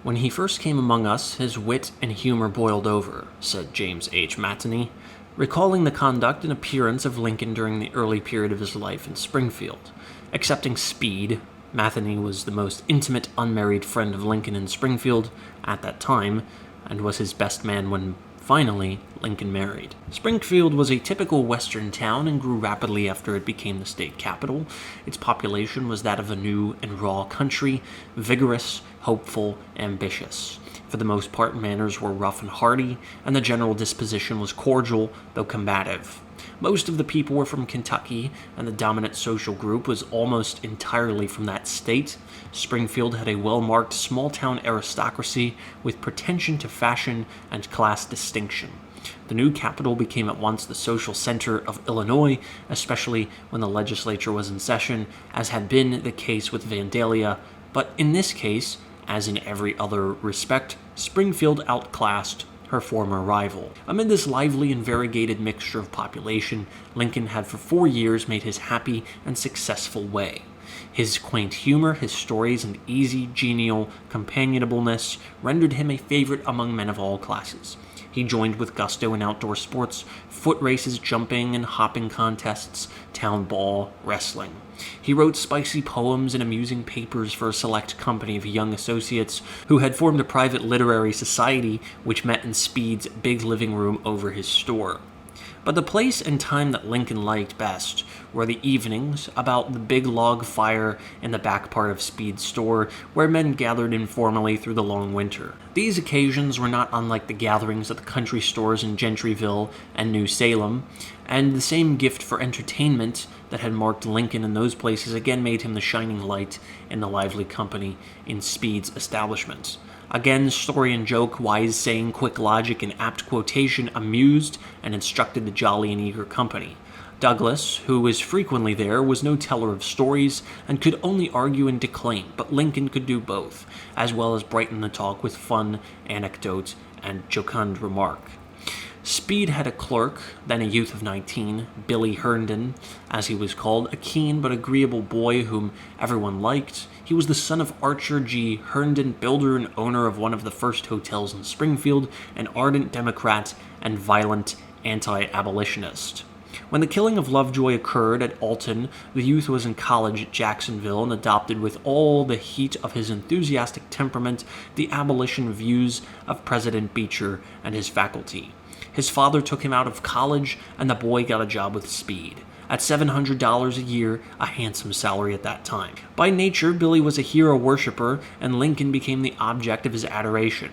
"When he first came among us, his wit and humor boiled over," said James H. Mattany, recalling the conduct and appearance of Lincoln during the early period of his life in Springfield. Excepting Speed, Matheny was the most intimate unmarried friend of Lincoln in Springfield at that time, and was his best man when, finally, Lincoln married. Springfield was a typical western town and grew rapidly after it became the state capital. Its population was that of a new and raw country, vigorous, hopeful, ambitious. For the most part, manners were rough and hearty, and the general disposition was cordial, though combative. Most of the people were from Kentucky, and the dominant social group was almost entirely from that state. Springfield had a well-marked small-town aristocracy with pretension to fashion and class distinction. The new capital became at once the social center of Illinois, especially when the legislature was in session, as had been the case with Vandalia, but in this case, as in every other respect, Springfield outclassed her former rival. Amid this lively and variegated mixture of population, Lincoln had for 4 years made his happy and successful way. His quaint humor, his stories, and easy, genial companionableness rendered him a favorite among men of all classes. He joined with gusto in outdoor sports, foot races, jumping and hopping contests, town ball, wrestling. He wrote spicy poems and amusing papers for a select company of young associates who had formed a private literary society which met in Speed's big living room over his store. But the place and time that Lincoln liked best were the evenings about the big log fire in the back part of Speed's store, where men gathered informally through the long winter. These occasions were not unlike the gatherings at the country stores in Gentryville and New Salem, and the same gift for entertainment that had marked Lincoln in those places again made him the shining light in the lively company in Speed's establishment. Again, story and joke, wise saying, quick logic, and apt quotation amused and instructed the jolly and eager company. Douglas, who was frequently there, was no teller of stories and could only argue and declaim, but Lincoln could do both, as well as brighten the talk with fun, anecdote, and jocund remark. Speed had a clerk, then a youth of 19, Billy Herndon, as he was called, a keen but agreeable boy whom everyone liked. He was the son of Archer G. Herndon, builder and owner of one of the first hotels in Springfield, an ardent Democrat and violent anti-abolitionist. When the killing of Lovejoy occurred at Alton, the youth was in college at Jacksonville and adopted with all the heat of his enthusiastic temperament the abolition views of President Beecher and his faculty. His father took him out of college, and the boy got a job with Speed. At $700 a year, a handsome salary at that time. By nature, Billy was a hero worshiper, and Lincoln became the object of his adoration.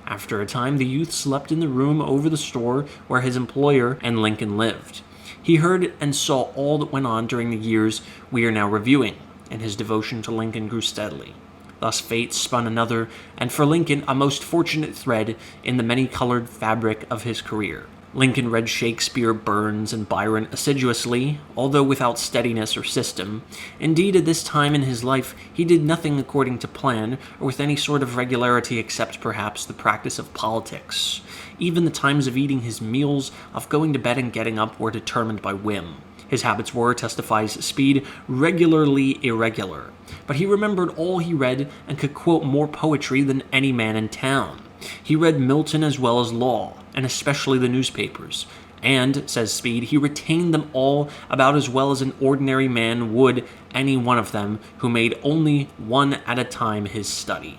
After a time, the youth slept in the room over the store where his employer and Lincoln lived. He heard and saw all that went on during the years we are now reviewing, and his devotion to Lincoln grew steadily. Thus fate spun another, and for Lincoln, a most fortunate thread in the many-colored fabric of his career. Lincoln read Shakespeare, Burns, and Byron assiduously, although without steadiness or system. Indeed, at this time in his life, he did nothing according to plan, or with any sort of regularity except perhaps the practice of politics. Even the times of eating his meals, of going to bed and getting up, were determined by whim. His habits were, testifies Speed, regularly irregular. But he remembered all he read and could quote more poetry than any man in town. He read Milton as well as Law, and especially the newspapers. And, says Speed, he retained them all about as well as an ordinary man would any one of them who made only one at a time his study.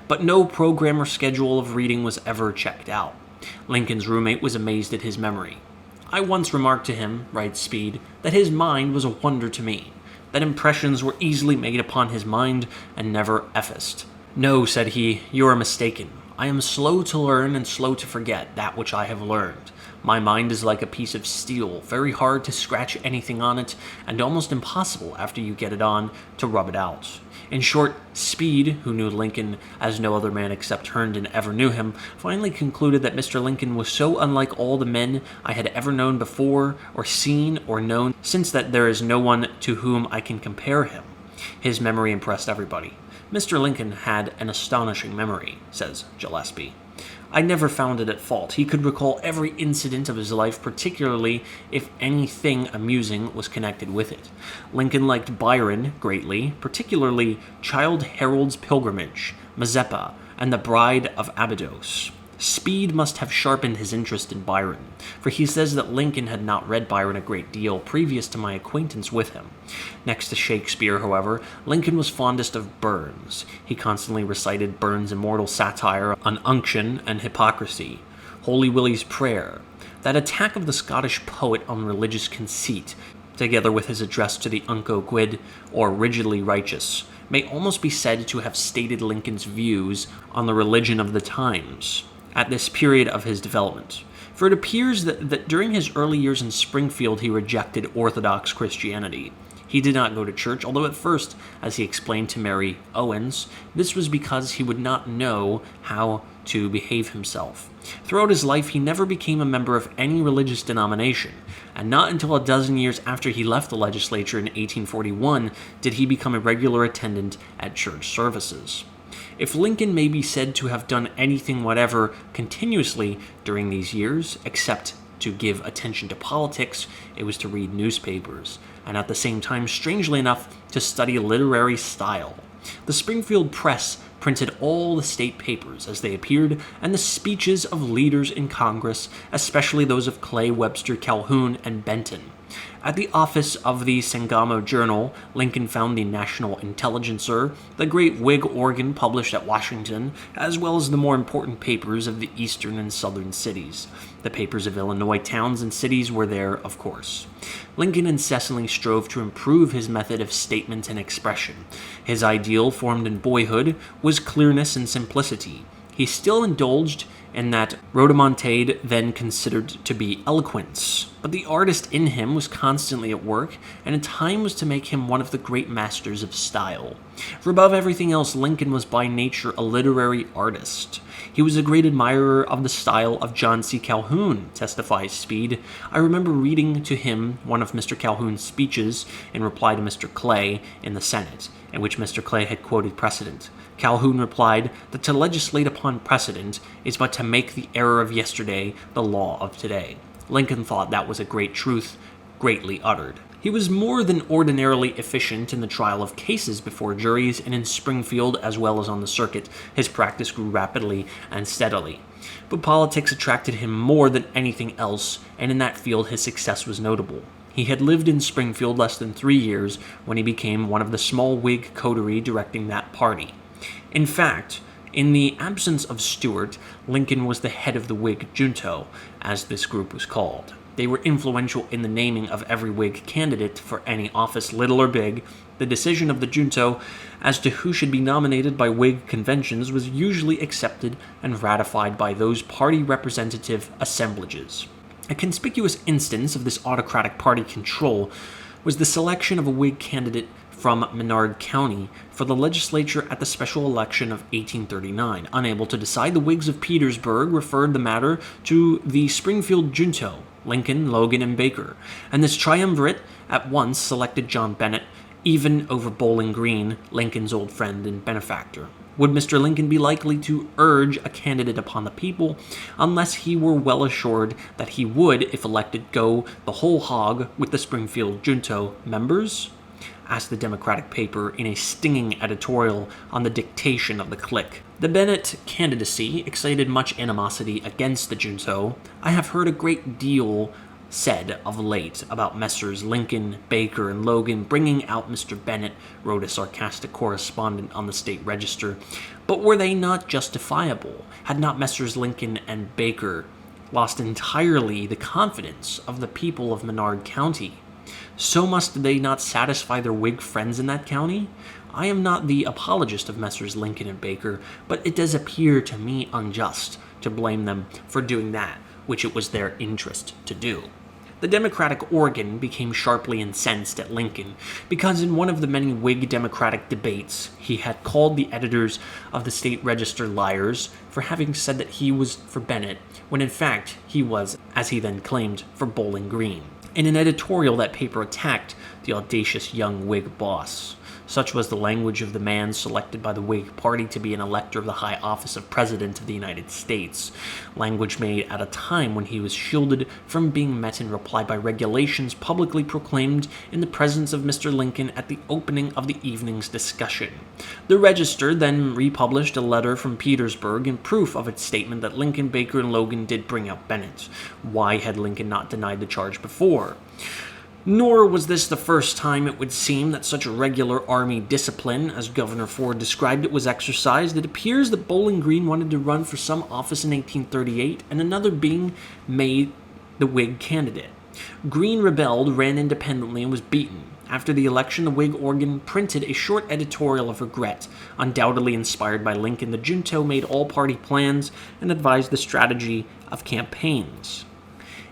But no program or schedule of reading was ever checked out. Lincoln's roommate was amazed at his memory. "I once remarked to him," writes Speed, "that his mind was a wonder to me, that impressions were easily made upon his mind and never effaced. 'No,' said he, 'you are mistaken. I am slow to learn and slow to forget that which I have learned. My mind is like a piece of steel, very hard to scratch anything on it, and almost impossible, after you get it on, to rub it out.'" In short, Speed, who knew Lincoln as no other man except Herndon ever knew him, finally concluded that Mr. Lincoln was so unlike all the men I had ever known before, or seen, or known since, that there is no one to whom I can compare him. His memory impressed everybody. "Mr. Lincoln had an astonishing memory," says Gillespie. "I never found it at fault. He could recall every incident of his life, particularly if anything amusing was connected with it. Lincoln liked Byron greatly, particularly Childe Harold's Pilgrimage, Mazeppa, and The Bride of Abydos. Speed must have sharpened his interest in Byron, for he says that Lincoln had not read Byron a great deal previous to my acquaintance with him. Next to Shakespeare, however, Lincoln was fondest of Burns. He constantly recited Burns' immortal satire on unction and hypocrisy, Holy Willie's Prayer, that attack of the Scottish poet on religious conceit, together with his address to the Unco Quid, or Rigidly Righteous, may almost be said to have stated Lincoln's views on the religion of the times at this period of his development. For it appears that during his early years in Springfield he rejected Orthodox Christianity. He did not go to church, although at first, as he explained to Mary Owens, this was because he would not know how to behave himself. Throughout his life, he never became a member of any religious denomination, and not until a dozen years after he left the legislature in 1841 did he become a regular attendant at church services. If Lincoln may be said to have done anything whatever continuously during these years, except to give attention to politics, it was to read newspapers, and at the same time, strangely enough, to study literary style. The Springfield Press printed all the state papers as they appeared, and the speeches of leaders in Congress, especially those of Clay, Webster, Calhoun, and Benton. At the office of the Sangamo Journal, Lincoln found the National Intelligencer, the great Whig organ published at Washington, as well as the more important papers of the eastern and southern cities. The papers of Illinois towns and cities were there, of course. Lincoln incessantly strove to improve his method of statement and expression. His ideal, formed in boyhood, was clearness and simplicity. He still indulged in that rhodomontade then considered to be eloquence, but the artist in him was constantly at work, and in time was to make him one of the great masters of style. For above everything else, Lincoln was by nature a literary artist. He was a great admirer of the style of John C. Calhoun, testifies Speed. I remember reading to him one of Mr. Calhoun's speeches in reply to Mr. Clay in the Senate, in which Mr. Clay had quoted precedent. Calhoun replied that to legislate upon precedent is but to make the error of yesterday the law of today. Lincoln thought that was a great truth, greatly uttered. He was more than ordinarily efficient in the trial of cases before juries, and in Springfield, as well as on the circuit, his practice grew rapidly and steadily. But politics attracted him more than anything else, and in that field his success was notable. He had lived in Springfield less than 3 years when he became one of the small Whig coterie directing that party. In fact, in the absence of Stuart, Lincoln was the head of the Whig junto, as this group was called. They were influential in the naming of every Whig candidate for any office, little or big. The decision of the junto as to who should be nominated by Whig conventions was usually accepted and ratified by those party representative assemblages. A conspicuous instance of this autocratic party control was the selection of a Whig candidate from Menard County for the legislature at the special election of 1839. Unable to decide, the Whigs of Petersburg referred the matter to the Springfield junto, Lincoln, Logan, and Baker, and this triumvirate at once selected John Bennett, even over Bowling Green, Lincoln's old friend and benefactor. Would Mr. Lincoln be likely to urge a candidate upon the people unless he were well assured that he would, if elected, go the whole hog with the Springfield junto members? Asked the Democratic paper in a stinging editorial on the dictation of the clique. The Bennett candidacy excited much animosity against the junto. I have heard a great deal said of late about Messrs. Lincoln, Baker, and Logan bringing out Mr. Bennett, wrote a sarcastic correspondent on the State Register. But were they not justifiable? Had not Messrs. Lincoln and Baker lost entirely the confidence of the people of Menard County? So must they not satisfy their Whig friends in that county? I am not the apologist of Messrs. Lincoln and Baker, but it does appear to me unjust to blame them for doing that which it was their interest to do. The Democratic organ became sharply incensed at Lincoln because in one of the many Whig Democratic debates he had called the editors of the State Register liars for having said that he was for Bennett, when in fact he was, as he then claimed, for Bowling Green. In an editorial, that paper attacked the audacious young Whig boss. Such was the language of the man selected by the Whig Party to be an elector of the high office of President of the United States, language made at a time when he was shielded from being met in reply by regulations publicly proclaimed in the presence of Mr. Lincoln at the opening of the evening's discussion. The Register then republished a letter from Petersburg in proof of its statement that Lincoln, Baker, and Logan did bring out Bennett. Why had Lincoln not denied the charge before? Nor was this the first time, it would seem, that such regular army discipline, as Governor Ford described it, was exercised. It appears that Bowling Green wanted to run for some office in 1838, and another being made the Whig candidate. Green rebelled, ran independently, and was beaten. After the election, the Whig organ printed a short editorial of regret. Undoubtedly inspired by Lincoln, the junto made all-party plans and advised the strategy of campaigns.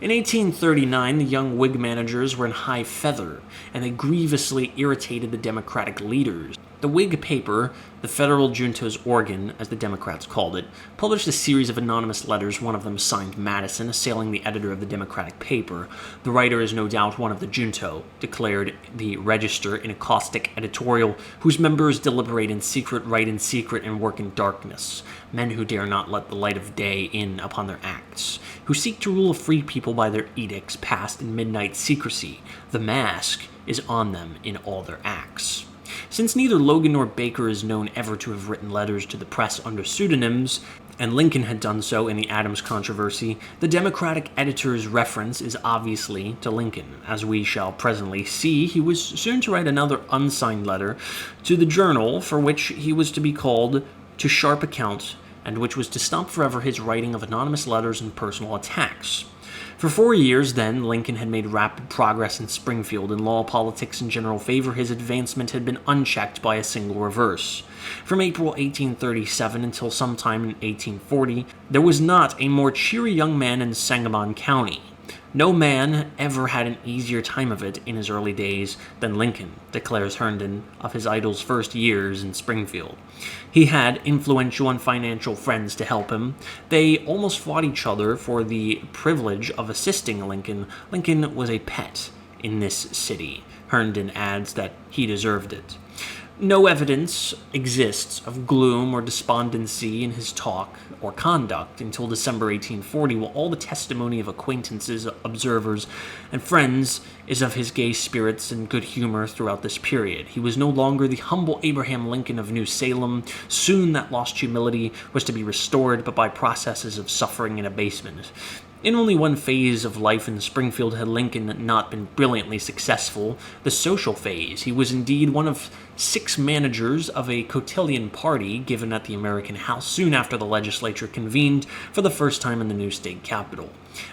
In 1839, the young Whig managers were in high feather, and they grievously irritated the Democratic leaders. The Whig paper, the Federal Junto's organ, as the Democrats called it, published a series of anonymous letters, one of them signed Madison, assailing the editor of the Democratic paper. The writer is no doubt one of the Junto, declared the Register in a caustic editorial, whose members deliberate in secret, write in secret, and work in darkness. Men who dare not let the light of day in upon their acts, who seek to rule a free people by their edicts passed in midnight secrecy. The mask is on them in all their acts. Since neither Logan nor Baker is known ever to have written letters to the press under pseudonyms, and Lincoln had done so in the Adams controversy, the Democratic editor's reference is obviously to Lincoln. As we shall presently see, he was soon to write another unsigned letter to the Journal, for which he was to be called to sharp account, and which was to stop forever his writing of anonymous letters and personal attacks. For 4 years, then, Lincoln had made rapid progress in Springfield. In law, politics, and general favor, his advancement had been unchecked by a single reverse. From April 1837 until sometime in 1840, there was not a more cheery young man in Sangamon County. No man ever had an easier time of it in his early days than Lincoln, declares Herndon of his idol's first years in Springfield. He had influential and financial friends to help him. They almost fought each other for the privilege of assisting Lincoln. Lincoln was a pet in this city. Herndon adds that he deserved it. No evidence exists of gloom or despondency in his talk or conduct until December 1840, while all the testimony of acquaintances, observers, and friends is of his gay spirits and good humor throughout this period. He was no longer the humble Abraham Lincoln of New Salem. Soon that lost humility was to be restored, but by processes of suffering and abasement. In only one phase of life in Springfield had Lincoln not been brilliantly successful, the social phase. He was indeed one of 6 managers of a cotillion party given at the American House soon after the legislature convened for the first time in the new state capitol.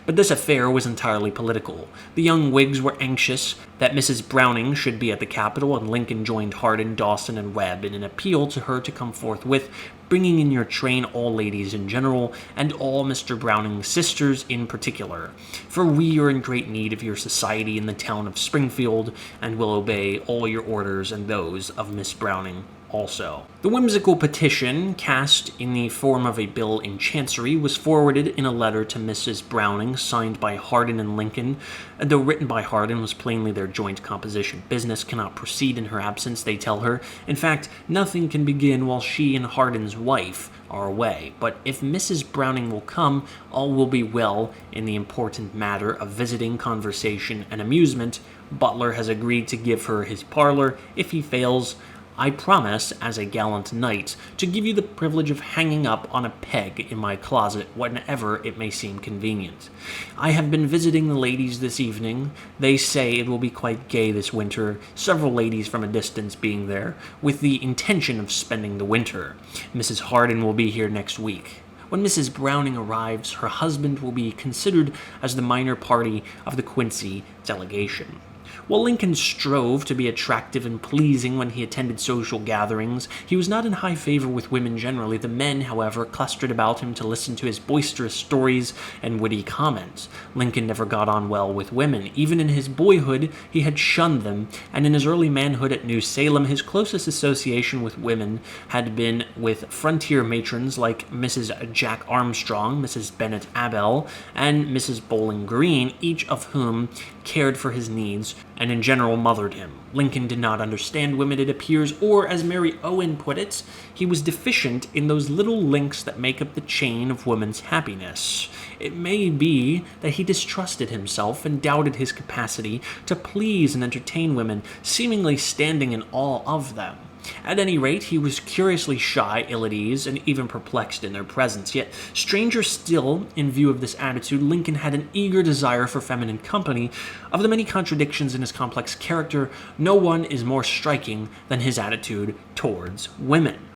But this affair was entirely political. The young Whigs were anxious that Mrs. Browning should be at the Capitol, and Lincoln joined Hardin, Dawson, and Webb in an appeal to her to come forthwith, bringing in your train all ladies in general, and all Mr. Browning's sisters in particular. For we are in great need of your society in the town of Springfield, and will obey all your orders and those of Miss Browning also. The whimsical petition, cast in the form of a bill in Chancery, was forwarded in a letter to Mrs. Browning, signed by Hardin and Lincoln. And though written by Hardin was plainly their joint composition, business cannot proceed in her absence, they tell her. In fact, nothing can begin while she and Hardin's wife are away. But if Mrs. Browning will come, all will be well in the important matter of visiting, conversation, and amusement. Butler has agreed to give her his parlor. If he fails, I promise, as a gallant knight, to give you the privilege of hanging up on a peg in my closet whenever it may seem convenient. I have been visiting the ladies this evening. They say it will be quite gay this winter, several ladies from a distance being there, with the intention of spending the winter. Mrs. Hardin will be here next week. When Mrs. Browning arrives, her husband will be considered as the minor party of the Quincy delegation. While Lincoln strove to be attractive and pleasing when he attended social gatherings, he was not in high favor with women generally. The men, however, clustered about him to listen to his boisterous stories and witty comments. Lincoln never got on well with women. Even in his boyhood, he had shunned them, and in his early manhood at New Salem, his closest association with women had been with frontier matrons like Mrs. Jack Armstrong, Mrs. Bennett Abel, and Mrs. Bowling Green, each of whom cared for his needs and in general mothered him. Lincoln did not understand women, it appears, or as Mary Owen put it, he was deficient in those little links that make up the chain of women's happiness. It may be that he distrusted himself and doubted his capacity to please and entertain women, seemingly standing in awe of them. At any rate, he was curiously shy, ill at ease, and even perplexed in their presence. Yet, stranger still, in view of this attitude, Lincoln had an eager desire for feminine company. Of the many contradictions in his complex character, no one is more striking than his attitude towards women.